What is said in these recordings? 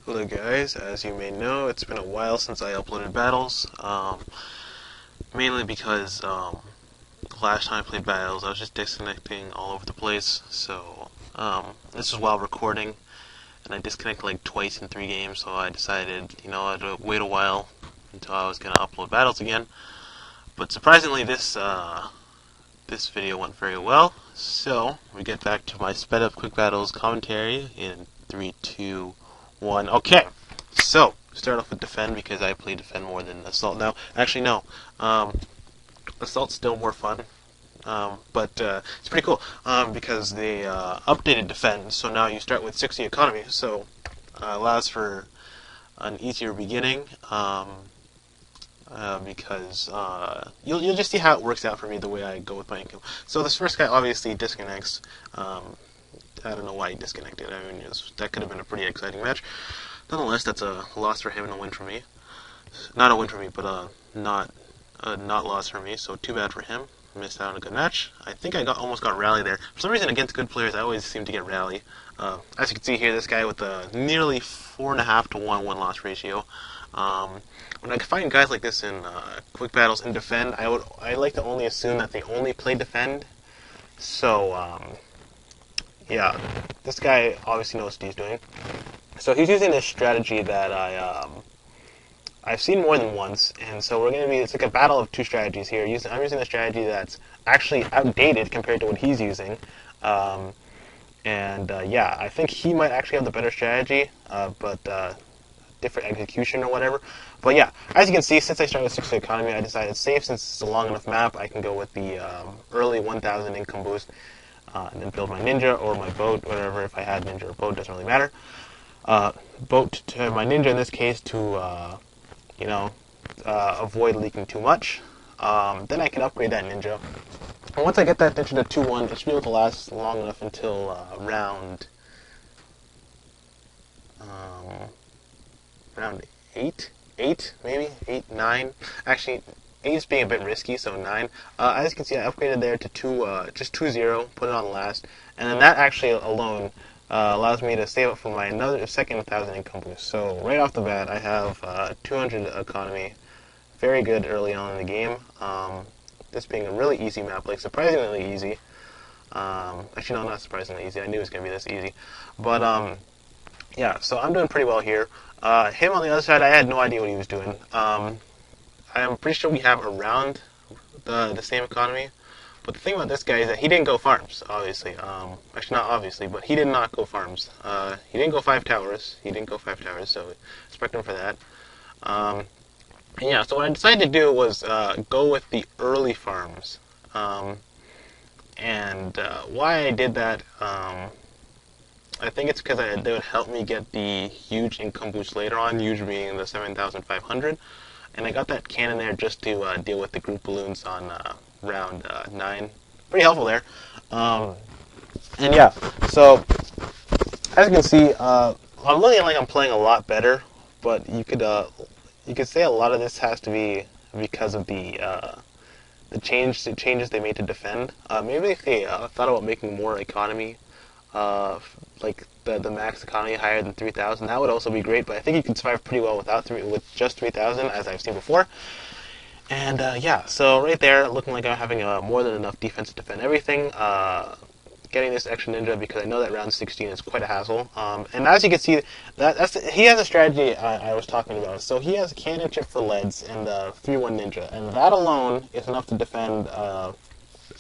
Hello guys, as you may know, it's been a while since I uploaded battles, mainly because the last time I played battles I was just disconnecting all over the place, so this was while recording, and I disconnected like twice in 3 games, so I decided, I'd wait a while until I was going to upload battles again, but surprisingly this video went very well, so we get back to my sped up quick battles commentary in 3, 2, 1. Okay, so start off with defend because I play defend more than assault now. Actually, no, assault's still more fun, but it's pretty cool because they updated defend, so now you start with 60 economy, so allows for an easier beginning. Because you'll just see how it works out for me the way I go with my income. So this first guy obviously disconnects. I don't know why he disconnected. I mean, that could have been a pretty exciting match. Nonetheless, that's a loss for him and a win for me. Not a win for me, but not loss for me. So too bad for him. Missed out on a good match. I think I almost got rally there. For some reason, against good players, I always seem to get rally. As you can see here, this guy with a nearly 4.5 to 1 win-loss ratio. When I find guys like this in quick battles and defend, I like to only assume that they only play defend. So yeah, this guy obviously knows what he's doing. So he's using this strategy that I've seen more than once, and so it's like a battle of 2 strategies here. I'm using a strategy that's actually outdated compared to what he's using. Yeah, I think he might actually have the better strategy, but different execution or whatever. But yeah, as you can see, since I started with 60 economy, I decided safe, since it's a long enough map, I can go with the early 1000 income boost, and then build my ninja or my boat, whatever. If I had ninja or boat, doesn't really matter. Boat to my ninja in this case to avoid leaking too much. Then I can upgrade that ninja. And once I get that ninja to 2-1, it should be able to last long enough until round 8, maybe 8, 9. Actually, 8 is being a bit risky, so 9. As you can see, I upgraded there to just 2-0, put it on last, and then that actually alone allows me to save up for my second 1000 income boost. So right off the bat, I have 200 economy, very good early on in the game. This being a really easy map, like surprisingly easy. Actually, no, not surprisingly easy. I knew it was gonna be this easy, but yeah. So I'm doing pretty well here. Him on the other side, I had no idea what he was doing. I'm pretty sure we have around the same economy. But the thing about this guy is that he didn't go farms, obviously. Actually, not obviously, but he did not go farms. He didn't go 5 towers. So respect him for that. And yeah, so what I decided to do was go with the early farms. Why I did that, I think it's because they would help me get the huge income boost later on, huge being the 7,500. And I got that cannon there just to deal with the group balloons on round 9. Pretty helpful there. And yeah, so as you can see, I'm looking like I'm playing a lot better, but you could say a lot of this has to be because of the changes they made to defend. Maybe if they thought about making more economy, like the max economy higher than 3,000, that would also be great. But I think you can survive pretty well with just 3,000, as I've seen before. And yeah, so right there, looking like I'm having more than enough defense to defend everything. Getting this extra ninja because I know that round 16 is quite a hassle. And as you can see, he has a strategy I was talking about. So he has a cannon chip for leads and 3-1 ninja, and that alone is enough to defend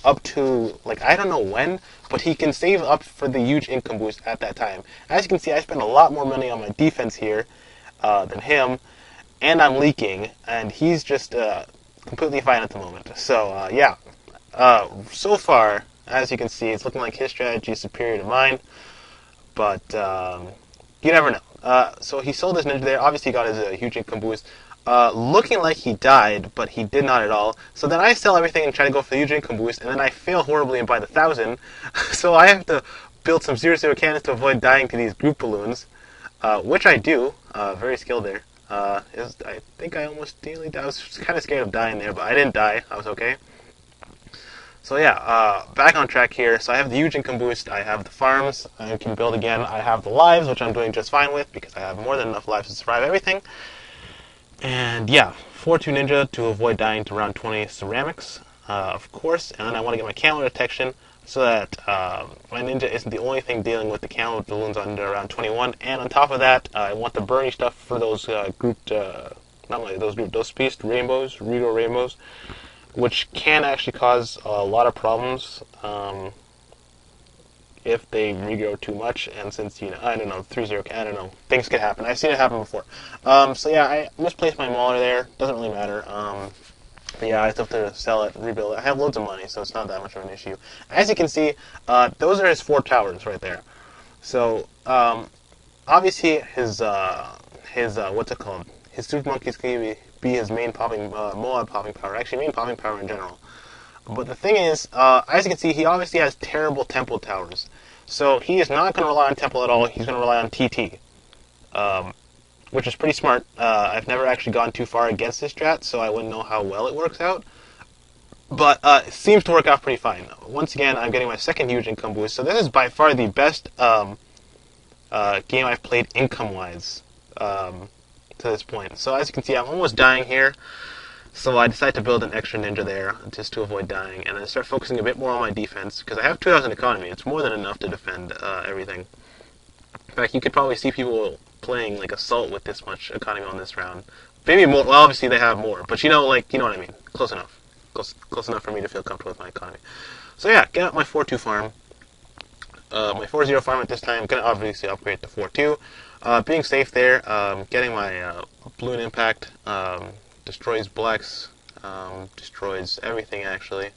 up to, like, I don't know when, but he can save up for the huge income boost at that time. As you can see, I spent a lot more money on my defense here than him, and I'm leaking, and he's just completely fine at the moment. So yeah, so far, as you can see, it's looking like his strategy is superior to mine, but you never know. So he sold his ninja there. Obviously, he got his huge income boost. Looking like he died, but he did not at all. So then I sell everything and try to go for the huge income boost, and then I fail horribly and buy the 1,000. So I have to build some 0-0 cannons to avoid dying to these group balloons, which I do. Very skilled there. I think I almost nearly died. I was kind of scared of dying there, but I didn't die. I was okay. So yeah, back on track here. So I have the huge income boost. I have the farms. I can build again. I have the lives, which I'm doing just fine with because I have more than enough lives to survive everything. And yeah, 4-2 ninja to avoid dying to round 20 ceramics, of course. And then I want to get my camo detection so that my ninja isn't the only thing dealing with the camo balloons under around 21. And on top of that, I want the burning stuff for those grouped, not like those grouped, those spaced rainbows, Rito rainbows, which can actually cause a lot of problems if they regrow too much. And since, I don't know, 3-0, I don't know, things could happen. I've seen it happen before. So yeah, I misplaced my mauler there. Doesn't really matter. But yeah, I still have to sell it, rebuild it. I have loads of money, so it's not that much of an issue. As you can see, those are his 4 towers right there. So obviously his what's it called? His super monkey's going to be his main popping Moab popping power. Actually, main popping power in general. But the thing is, as you can see, he obviously has terrible temple towers. So he is not going to rely on temple at all. He's going to rely on TT, which is pretty smart. I've never actually gone too far against this strat, so I wouldn't know how well it works out. But it seems to work out pretty fine. Once again, I'm getting my second huge income boost. So this is by far the best game I've played income-wise to this point. So as you can see, I'm almost dying here. So I decided to build an extra ninja there just to avoid dying, and then start focusing a bit more on my defense, because I have 2,000 economy. It's more than enough to defend everything. In fact, you could probably see people playing like Assault with this much economy on this round. Maybe more. Well, obviously they have more, but you know what I mean. Close enough. Close enough for me to feel comfortable with my economy. So yeah, get out my 4-2 farm. My 4-0 farm at this time. I'm going to obviously upgrade to 4-2. Being safe there, getting my balloon impact. Destroys blacks, destroys everything actually.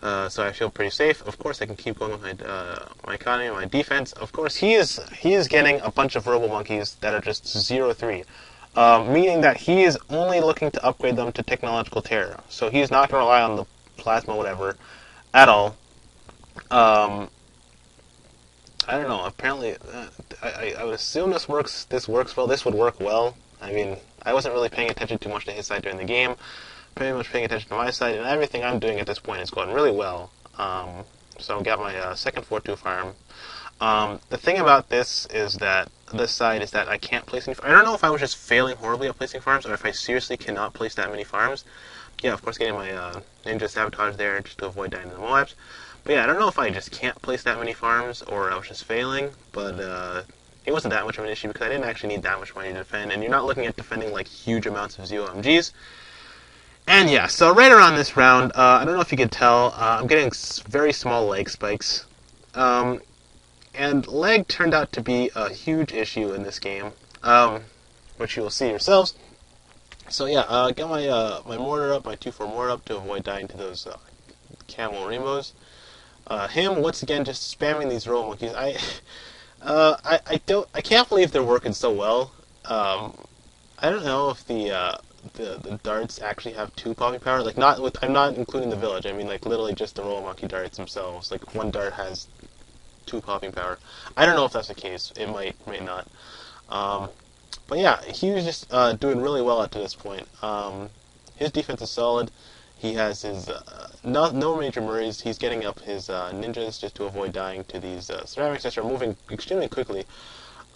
So I feel pretty safe. Of course, I can keep going with my economy, my defense. Of course, he is getting a bunch of robo monkeys that are just 0-3, meaning that he is only looking to upgrade them to technological terror. So he's not going to rely on the plasma whatever at all. I don't know. Apparently, I would assume this works. This works well. This would work well. I mean, I wasn't really paying attention too much to his side during the game. Pretty much paying attention to my side, and everything I'm doing at this point is going really well. So I got my second 4-2 farm. The thing about this side is that I can't place any. I don't know if I was just failing horribly at placing farms, or if I seriously cannot place that many farms. Yeah, of course, getting my ninja sabotage there just to avoid dying to the Moabs. But yeah, I don't know if I just can't place that many farms, or I was just failing, but it wasn't that much of an issue because I didn't actually need that much money to defend, and you're not looking at defending like huge amounts of ZOMGs. And yeah, so right around this round, I don't know if you could tell, I'm getting very small leg spikes. And leg turned out to be a huge issue in this game, which you will see yourselves. So yeah, got my mortar up, my 2-4 mortar up to avoid dying to those camel rainbows. Him once again just spamming these roll monkeys. I can't believe they're working so well. I don't know if the darts actually have 2 popping power. Like I'm not including the village. I mean like literally just the roll monkey darts themselves. Like one dart has 2 popping power. I don't know if that's the case. It might not. But yeah, he was just doing really well up to this point. His defense is solid. He has his no major worries. He's getting up his ninjas just to avoid dying to these ceramics that are moving extremely quickly.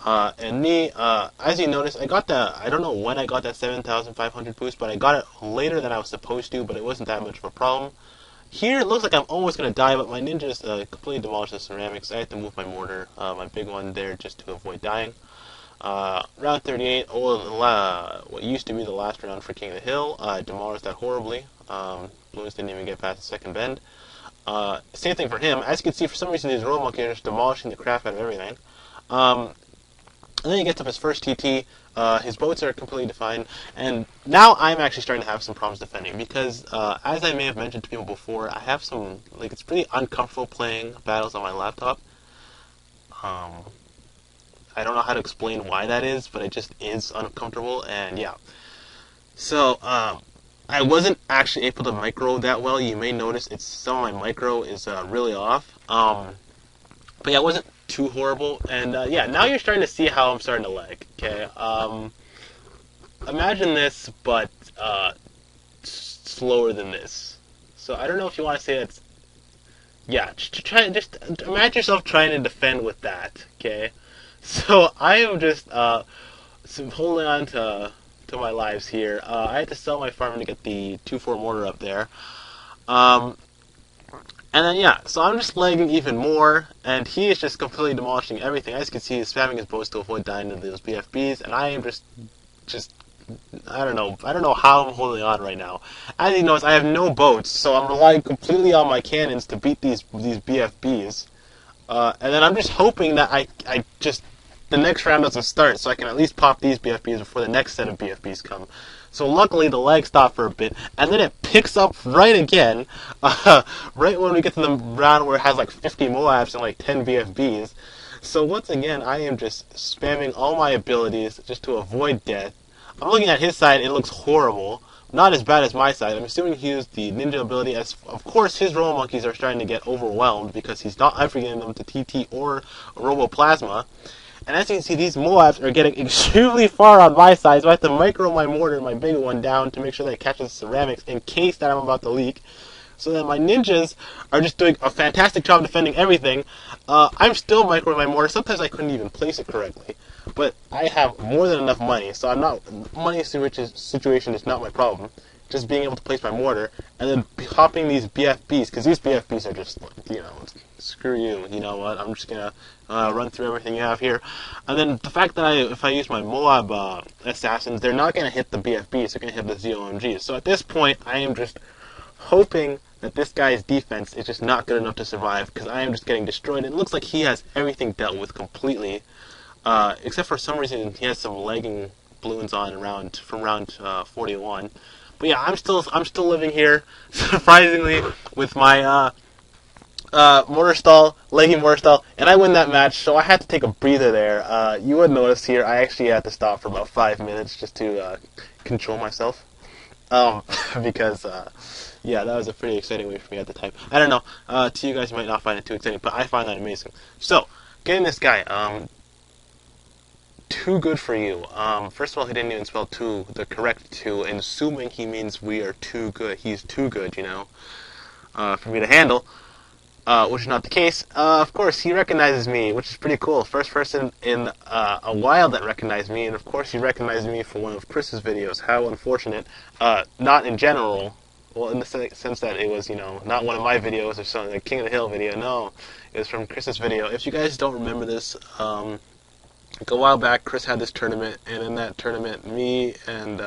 And me, as you notice, I don't know when I got that 7,500 boost, but I got it later than I was supposed to, but it wasn't that much of a problem. Here, it looks like I'm almost going to die, but my ninjas completely demolished the ceramics. I had to move my mortar, my big one there, just to avoid dying. Round 38, what used to be the last round for King of the Hill, demolished that horribly. Balloons didn't even get past the second bend. Same thing for him. As you can see, for some reason, these roll monkeys are just demolishing the crap out of everything. And then he gets up his first TT. His boats are completely defined, and now I'm actually starting to have some problems defending because, as I may have mentioned to people before, I have some it's pretty uncomfortable playing battles on my laptop. I don't know how to explain why that is, but it just is uncomfortable, and yeah. So I wasn't actually able to micro that well. You may notice some of my micro is really off. But yeah, it wasn't too horrible, and yeah, now you're starting to see how I'm starting to lag. Okay, imagine this, but slower than this. So I don't know if you want to say yeah, just imagine yourself trying to defend with that. Okay, so I am just holding on to my lives here. I had to sell my farm to get the 2-4 mortar up there. Um, and then yeah, so I'm just lagging even more, and he is just completely demolishing everything. As you can see, he's spamming his boats to avoid dying to those BFBs, and I am just I don't know. I don't know how I'm holding on right now. As he knows, I have no boats, so I'm relying completely on my cannons to beat these BFBs. And then I'm just hoping that I just the next round doesn't start, so I can at least pop these BFBs before the next set of BFBs come. So luckily the lag stopped for a bit, and then it picks up right again, right when we get to the round where it has like 50 Moabs and like 10 BFBs. So once again, I am just spamming all my abilities just to avoid death. I'm looking at his side, it looks horrible. Not as bad as my side. I'm assuming he used the ninja ability, as of course his Robo Monkeys are starting to get overwhelmed because he's not ever getting them to TT or Robo Plasma. And as you can see, these Moabs are getting extremely far on my side, so I have to micro my mortar, my big one, down to make sure that it catches ceramics in case that I'm about to leak. So that my ninjas are just doing a fantastic job defending everything. I'm still microing my mortar. Sometimes I couldn't even place it correctly. But I have more than enough money, so I'm not money situation is not my problem. Just being able to place my mortar and then hopping these BFBs, because these BFBs are just, screw you. You know what? I'm just gonna run through everything you have here, and then the fact that if I use my Moab assassins, they're not gonna hit the BFBs. They're gonna hit the ZOMGs. So at this point, I am just hoping that this guy's defense is just not good enough to survive, because I am just getting destroyed. It looks like he has everything dealt with completely. Except for some reason he has some lagging balloons on from round 41. But yeah, I'm still living here, surprisingly, with my mortar stall, lagging mortar stall, and I win that match. So I had to take a breather there. You would notice here I actually had to stop for about 5 minutes just to control myself, because yeah, that was a pretty exciting way for me at the time. I don't know. To you guys, you might not find it too exciting, but I find that amazing. So getting this guy. Too good for you. First of all, he didn't even spell two, the correct two, and assuming he means we are too good. He's too good, for me to handle, which is not the case. Of course, he recognizes me, which is pretty cool. First person in a while that recognized me, and of course he recognized me from one of Chris's videos. How unfortunate. Not in general. Well, in the sense that it was, not one of my videos or something, like King of the Hill video. No, it was from Chris's video. If you guys don't remember this, like a while back, Chris had this tournament, and in that tournament, me and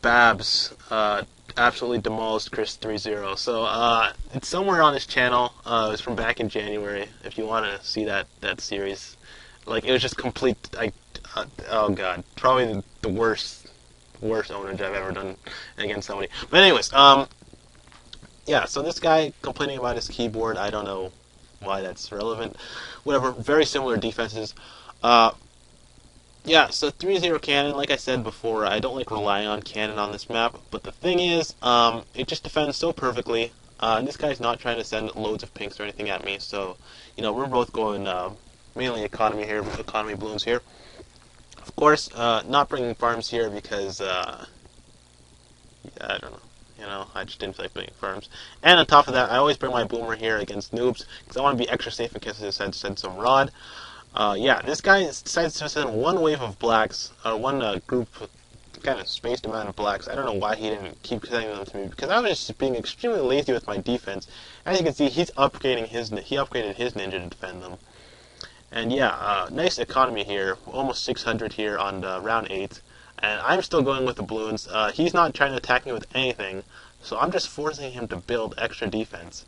Babs absolutely demolished Chris 3-0. So it's somewhere on his channel. It was from back in January. If you want to see that series, like it was just complete. Oh god, probably the worst ownage I've ever done against somebody. But anyways, yeah. So this guy complaining about his keyboard, I don't know why that's relevant. Whatever, very similar defenses. Yeah, so 3-0 cannon, like I said before, I don't like relying on cannon on this map, but the thing is, it just defends so perfectly, and this guy's not trying to send loads of pinks or anything at me, so, we're both going mainly economy here, economy balloons here. Of course, not bringing farms here because, I don't know. I just didn't feel like building farms. And on top of that, I always bring my boomer here against noobs, because I want to be extra safe in case I decide to send some rod. Yeah, this guy decides to send one wave of blacks, one group, kind of spaced amount of blacks. I don't know why he didn't keep sending them to me, because I was just being extremely lazy with my defense. As you can see, he upgraded his ninja to defend them. And yeah, nice economy here, almost 600 here on round 8. And I'm still going with the balloons. He's not trying to attack me with anything, so I'm just forcing him to build extra defense,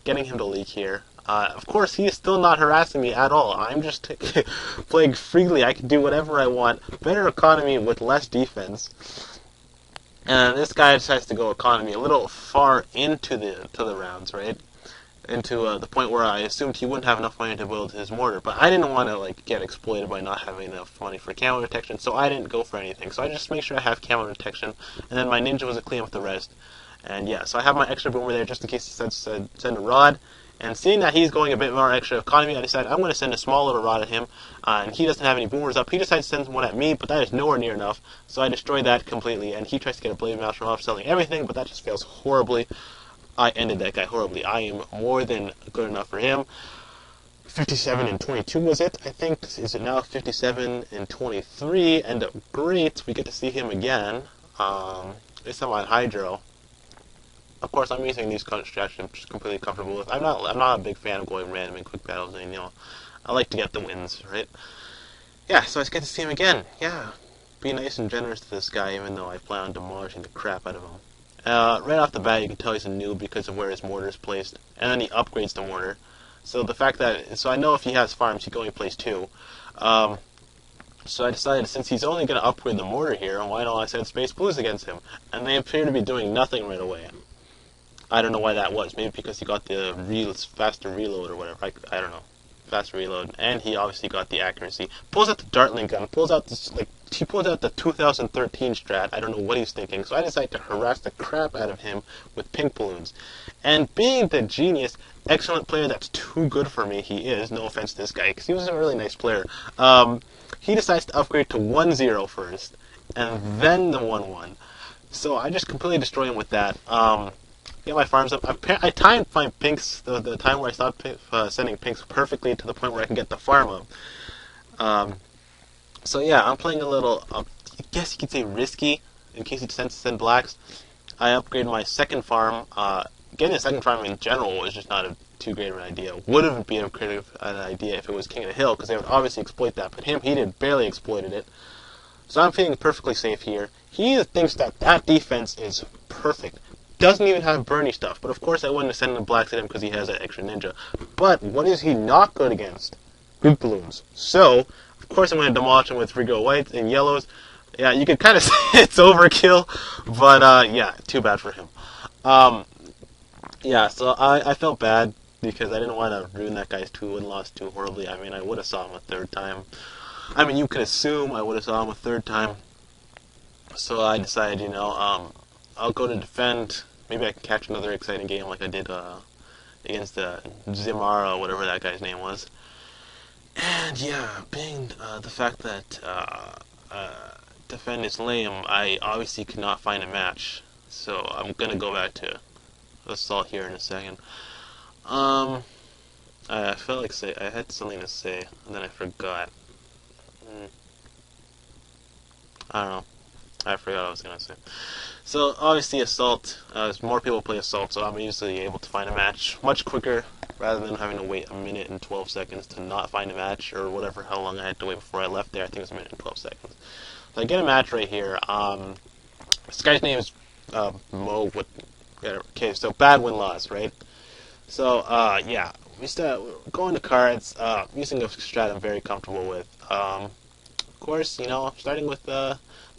getting him to leak here. Of course, he is still not harassing me at all. I'm just playing freely. I can do whatever I want. Better economy with less defense. And this guy decides to go economy a little far into the rounds, right? Into the point where I assumed he wouldn't have enough money to build his mortar, but I didn't want to get exploited by not having enough money for camo detection, so I didn't go for anything. So I just make sure I have camo detection, and then my ninja was a clean with the rest. And yeah, so I have my extra boomer there just in case he says to send a rod. And seeing that he's going a bit more extra economy, I decided I'm going to send a small little rod at him, and he doesn't have any boomers up. He decides to send one at me, but that is nowhere near enough, so I destroy that completely, and he tries to get a blade master off, selling everything, but that just fails horribly. I ended that guy horribly. I am more than good enough for him. 57 and 22 was it, I think. Is it now 57 and 23? And great, we get to see him again. This time on Hydro. Of course, I'm using these strategies I'm just completely comfortable with. I'm not a big fan of going random in quick battles, and I like to get the wins, right? Yeah, so I just get to see him again. Yeah, be nice and generous to this guy, even though I plan on demolishing the crap out of him. Right off the bat, you can tell he's a noob because of where his mortar is placed, and then he upgrades the mortar. So the fact that, so I know if he has farms, he can only place 2. So I decided, since he's only going to upgrade the mortar here, why don't I send Space Blues against him? And they appear to be doing nothing right away. I don't know why that was. Maybe because he got the faster reload or whatever. I don't know. Faster reload. And he obviously got the accuracy. Pulls out the Dartling gun. Pulls out this, he pulls out the 2013 strat. I don't know what he's thinking. So I decided to harass the crap out of him with pink balloons. And being the genius, excellent player that's too good for me, he is. No offense to this guy, because he was a really nice player. He decides to upgrade to 1-0 first. And then the 1-1. So I just completely destroy him with that. Get my farms up. I timed my pinks, the time where I stopped sending pinks perfectly to the point where I can get the farm up. So yeah, I'm playing a little, I guess you could say risky, in case he decides to send blacks. I upgraded my second farm. Getting a second farm in general was just not too great of an idea. Would have been a great an idea if it was King of the Hill, because they would obviously exploit that. But he did barely exploited it. So I'm feeling perfectly safe here. He thinks that defense is perfect. Doesn't even have Bernie stuff, but of course I wouldn't have sent the blacks at him because he has that extra ninja. But what is he not good against? Big balloons. So, of course I'm going to demolish him with Rigo whites and yellows. Yeah, you could kind of say it's overkill, but yeah, too bad for him. Yeah, so I felt bad because I didn't want to ruin that guy's 2-win loss too horribly. I mean, I would have saw him a third time. I mean, you could assume I would have saw him a third time. So I decided, I'll go to defend. Maybe I can catch another exciting game like I did against Zimara or whatever that guy's name was. And yeah, being the fact that defend is lame, I obviously could not find a match. So I'm going to go back to assault here in a second. I felt like I had something to say, and then I forgot. I don't know. I forgot what I was going to say. So, obviously, Assault, as more people play Assault, so I'm usually able to find a match much quicker, rather than having to wait a minute and 12 seconds to not find a match, or whatever, how long I had to wait before I left there. I think it was a minute and 12 seconds. So I get a match right here. This guy's name is Mo. Okay, so bad win-loss, right? So, yeah, we start going to cards, using a strat I'm very comfortable with. Of course, starting with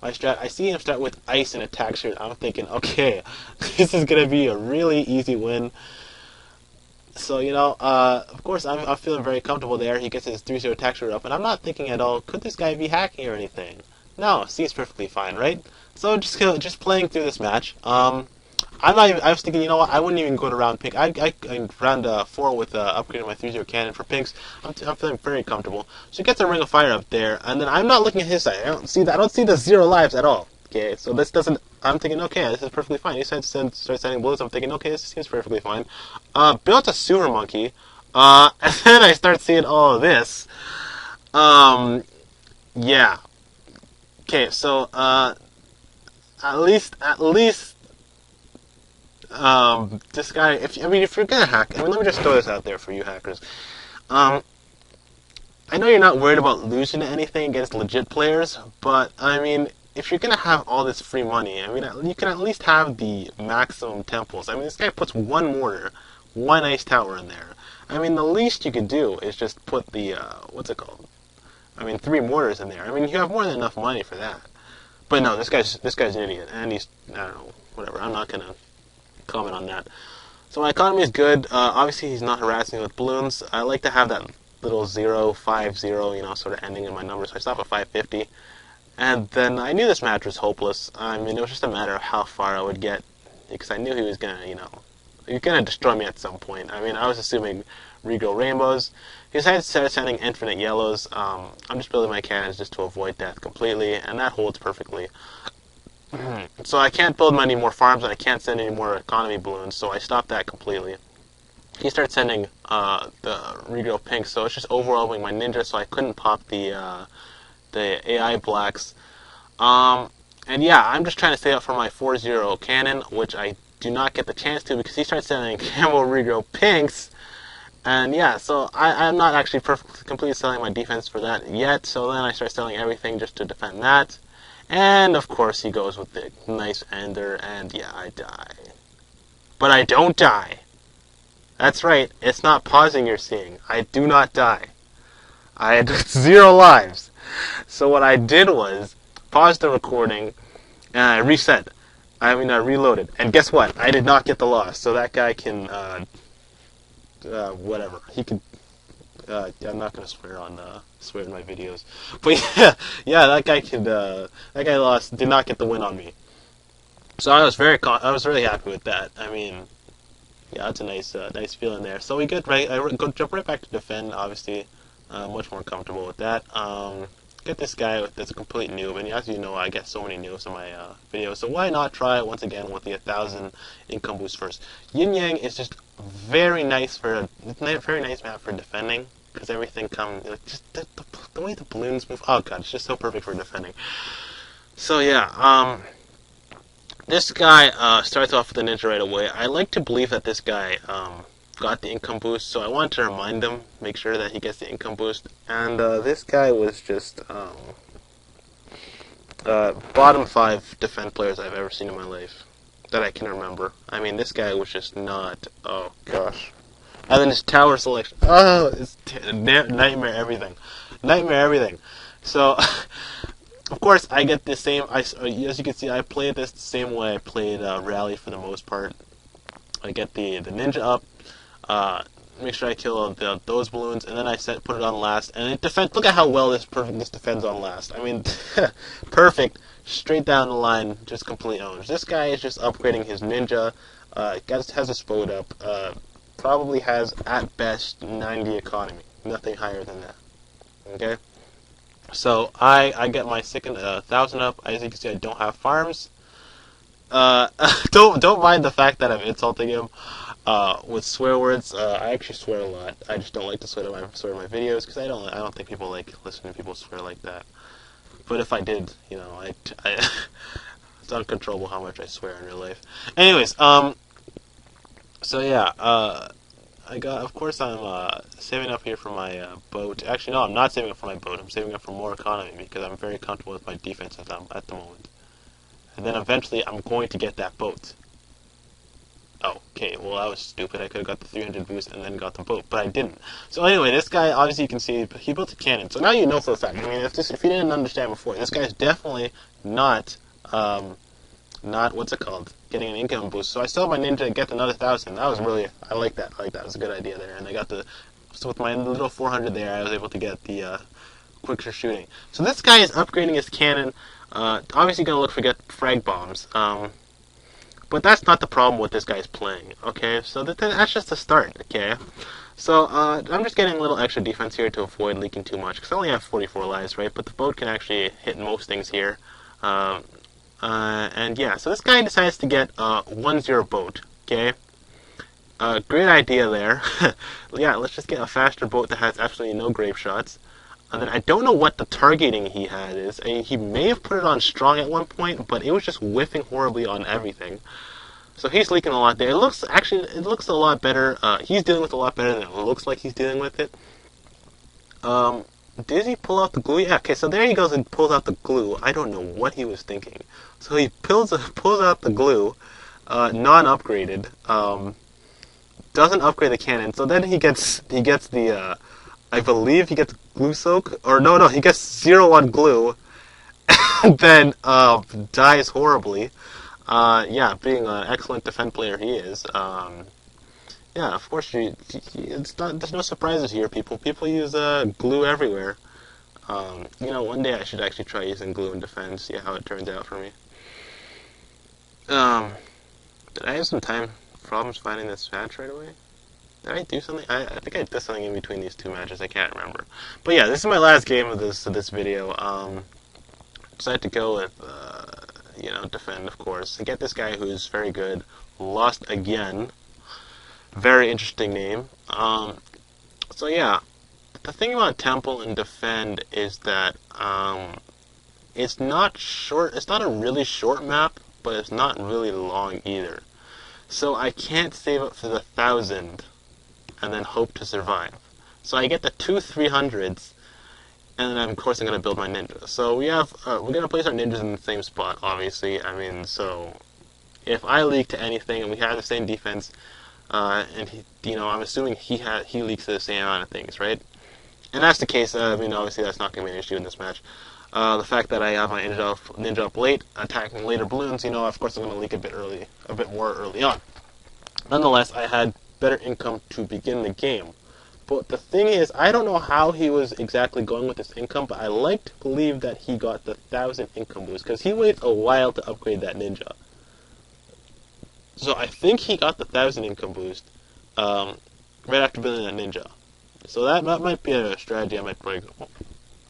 my strat, I see him start with ice and attack shirt. I'm thinking, okay, this is gonna be a really easy win. So of course, I'm feeling very comfortable there. He gets his 3-0 attack shirt up, and I'm not thinking at all, could this guy be hacking or anything? No, seems perfectly fine, right? So just playing through this match. I was thinking, I wouldn't even go to round pink. I round 4 with upgrading my 3-0 cannon for pinks. I'm feeling very comfortable. So he gets a ring of fire up there, and then I'm not looking at his side. I don't see the 0 lives at all. Okay, so this doesn't. I'm thinking, okay, this is perfectly fine. He said start sending blues. I'm thinking, okay, this seems perfectly fine. Built a sewer monkey, and then I start seeing all of this. Yeah. Okay, so at least. This guy, if you're gonna hack, let me just throw this out there for you hackers. I know you're not worried about losing to anything against legit players, but if you're gonna have all this free money, you can at least have the maximum temples. This guy puts 1 mortar, 1 ice tower in there. The least you could do is just put the what's it called? 3 mortars in there. You have more than enough money for that. But no, this guy's an idiot, and he's, I don't know, whatever. I'm not gonna comment on that. So my economy is good. Obviously, he's not harassing me with balloons. I like to have that little 0-5-0, sort of ending in my numbers. So I stop at 550. And then I knew this match was hopeless. It was just a matter of how far I would get, because I knew he was gonna, he was gonna destroy me at some point. I was assuming Regal Rainbows. He decided to start sending infinite yellows. I'm just building my cannons just to avoid death completely, and that holds perfectly. So I can't build any more farms and I can't send any more economy balloons, so I stopped that completely. He started sending the regrow pink, so it's just overwhelming my ninja, so I couldn't pop the AI blacks. Um, and yeah, I'm just trying to save up for my 4-0 cannon, which I do not get the chance to because he starts sending camo regrow pinks. And yeah, so I'm not actually completely selling my defense for that yet, so then I start selling everything just to defend that. And of course he goes with the nice ender, and yeah, I die. But I don't die. That's right, it's not pausing you're seeing. I do not die. I had 0 lives. So what I did was pause the recording and I reset. I reloaded. And guess what? I did not get the loss. So that guy can, whatever. He could. I'm not gonna swear in my videos. But yeah, that guy could. That guy lost. Did not get the win on me. So I was really happy with that. I mean, yeah, that's a nice feeling there. So we get right. Jump right back to defend. Obviously, much more comfortable with that. Get this guy that's a complete noob, and as you know, I get so many noobs in my videos. So why not try it once again with the 1,000 income boost first? Yin Yang is just very nice very nice map for defending because everything comes just the way the balloons move. Oh god, it's just so perfect for defending. So yeah, this guy starts off with the ninja right away. I like to believe that this guy got the income boost, so I wanted to remind him, make sure that he gets the income boost. And this guy was just bottom 5 defense players I've ever seen in my life that I can remember. I mean, this guy was just not. Oh gosh. And then his tower selection. Oh, it's nightmare everything, nightmare everything. So. Of course, I get the same. As you can see, I played this the same way I played Rally for the most part. I get the ninja up, make sure I kill those balloons, and then I put it on last, and it defends. Look at how well this defends on last. I mean, perfect, straight down the line, just complete owners. This guy is just upgrading his ninja. Has his boat up. Probably has at best 90 economy. Nothing higher than that. Okay. So I get my second 1,000 up. As you can see, I don't have farms. Don't mind the fact that I'm insulting him with swear words. I actually swear a lot. I just don't like to swear in my videos because I don't think people like listening to people swear like that. But if I did, it's uncontrollable how much I swear in real life. Anyways, so yeah, of course, I'm saving up here for my boat. Actually, no, I'm not saving up for my boat. I'm saving up for more economy because I'm very comfortable with my defense at the moment. And then eventually, I'm going to get that boat. Oh, okay, well, that was stupid. I could have got the 300 boost and then got the boat, but I didn't. So anyway, this guy, obviously, you can see, he built a cannon. So now you know for a fact. I mean, if you didn't understand before, this guy is definitely not what's it called, getting an income boost. So I sold my ninja to get another 1,000. That was really, I like that. It was a good idea there. And I got so with my little 400 there, I was able to get the quicker shooting. So this guy is upgrading his cannon. Obviously going to look for get frag bombs. But that's not the problem with this guy's playing. Okay, so that's just the start. Okay. So I'm just getting a little extra defense here to avoid leaking too much because I only have 44 lives, right? But the boat can actually hit most things here. And yeah, so this guy decides to get 1-0 boat, okay? Great idea there. Yeah, let's just get a faster boat that has absolutely no grave shots. And then I don't know what the targeting he had is. He may have put it on strong at one point, but it was just whiffing horribly on everything. So he's leaking a lot there. It looks a lot better. He's dealing with a lot better than it looks like he's dealing with it. Did he pull out the glue? Yeah, okay, so there he goes and pulls out the glue. I don't know what he was thinking. So he pulls out the glue, non-upgraded, doesn't upgrade the cannon. So then he gets the, I believe he gets glue soak, or no, he gets 0 on glue, and then dies horribly. Yeah, being an excellent defense player he is. Yeah, of course, there's no surprises here, people. People use glue everywhere. One day I should actually try using glue in defense, see how it turns out for me. Did I have some problems finding this match right away? Did I do something? I think I did something in between these two matches, I can't remember. But yeah, this is my last game of this video. Decided to go with, defend, of course. I get this guy who's very good. Lost again. Very interesting name. So yeah, the thing about Temple and Defend is that it's not short. It's not a really short map, but it's not really long either. So I can't save up for the 1,000 and then hope to survive. So I get the 2 300s, and then of course I'm gonna build my ninja. So we're gonna place our ninjas in the same spot, obviously. I mean, so if I leak to anything and we have the same defense, and I'm assuming he leaks to the same amount of things, right? And that's the case. Obviously that's not gonna be an issue in this match. The fact that I have my ninja up late, attacking later balloons, of course I'm gonna leak a bit more early on. Nonetheless, I had better income to begin the game. But the thing is, I don't know how he was exactly going with this income, but I like to believe that he got the 1,000 income boost, because he waited a while to upgrade that ninja. So I think he got the 1,000 income boost right after building that ninja. So that might be a strategy I might want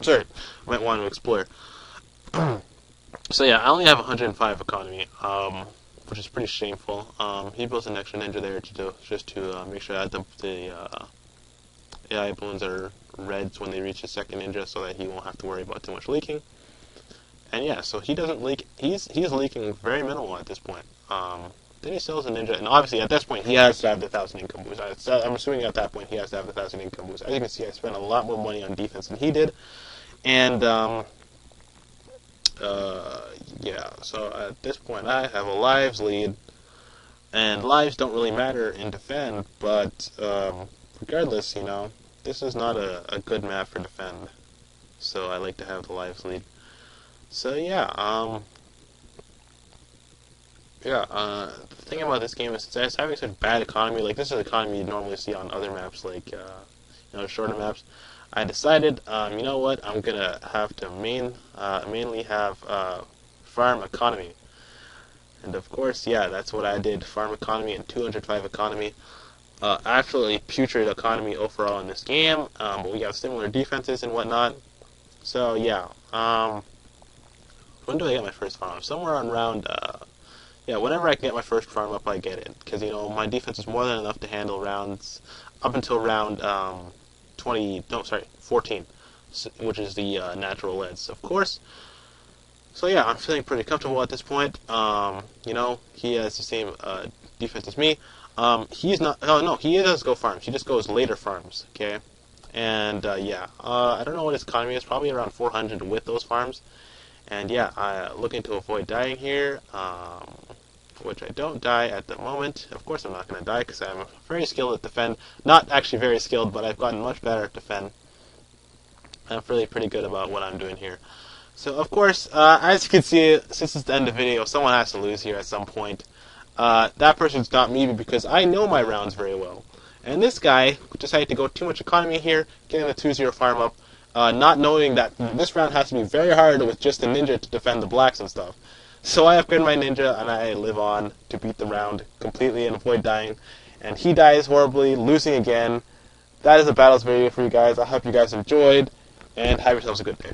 to explore. So yeah, I only have 105 economy, which is pretty shameful. He built an extra ninja there to make sure that the AI balloons are reds when they reach his second ninja, so that he won't have to worry about too much leaking. And yeah, so he doesn't leak. He's leaking very minimal at this point. Then he sells a ninja, and obviously at this point he has to have the 1,000 income boost. I'm assuming at that point he has to have the 1,000 income boost. As you can see, I spent a lot more money on defense than he did, and yeah. So at this point I have a lives lead, and lives don't really matter in defend, but regardless, this is not a good map for defend. So I like to have the lives lead. So yeah, the thing about this game is since it's having such bad economy, like this is the economy you'd normally see on other maps, like shorter maps. I decided, you know what, I'm gonna have to mainly have farm economy, and of course, yeah, that's what I did. Farm economy and 205 economy. Absolutely putrid economy overall in this game, but we have similar defenses and whatnot. So yeah, when do I get my first farm up? Somewhere on round. Yeah, whenever I can get my first farm up, I get it. Because, my defense is more than enough to handle rounds up until round 14, which is the natural leads, of course. So yeah, I'm feeling pretty comfortable at this point. He has the same defense as me. He's not, oh no, he does go farms. He just goes later farms, okay? And yeah, I don't know what his economy is, probably around 400 with those farms. And yeah, looking to avoid dying here, which I don't die at the moment. Of course I'm not going to die because I'm very skilled at defend. Not actually very skilled, but I've gotten much better at defend. I'm really pretty good about what I'm doing here. So of course, as you can see, since it's the end of the video, someone has to lose here at some point. That person's not me because I know my rounds very well. And this guy decided to go too much economy here, getting the 2-0 farm up, not knowing that this round has to be very hard with just a ninja to defend the blacks and stuff. So I upgrade my ninja and I live on to beat the round completely and avoid dying. And he dies horribly, losing again. That is a battles video for you guys. I hope you guys enjoyed, and have yourselves a good day.